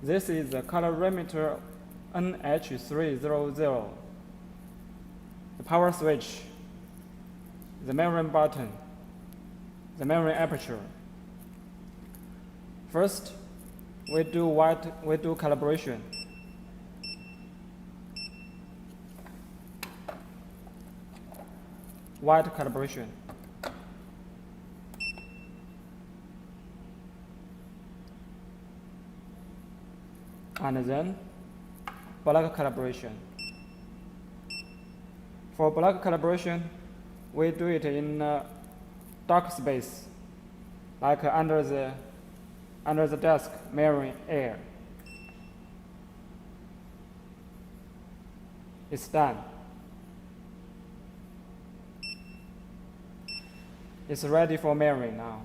This is the colorimeter NH300. The power switch, the measuring button, the measuring aperture. First, we do calibration. White calibration. And then black calibration. For black calibration, we do it in dark space, like under the desk measuring air. It's done. It's ready for measuring now.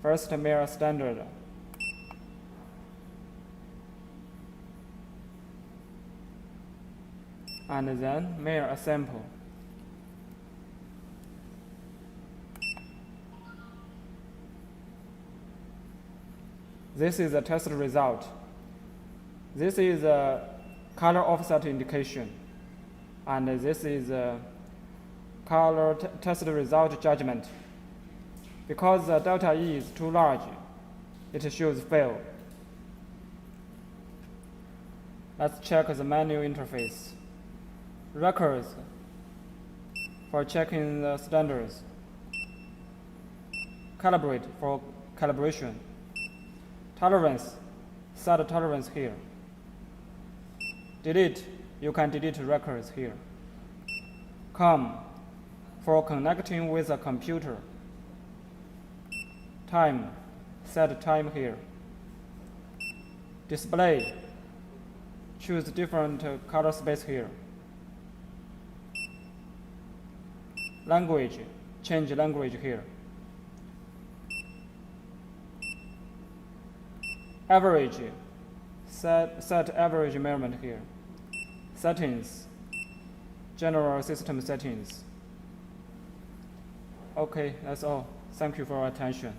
First, measure standard. And then measure a sample. This is the test result. This is a color offset indication, and this is a color test result judgment. Because the delta E is too large, it shows fail. Let's check the menu interface. Records for checking the standards. Calibrate for calibration. Tolerance, set tolerance here. Delete, you can delete records here. COM, for connecting with a computer. Time, set time here. Display, choose different color space here. Language, change language here. Average, set average measurement here. Settings, general system settings. Okay, that's all. Thank you for your attention.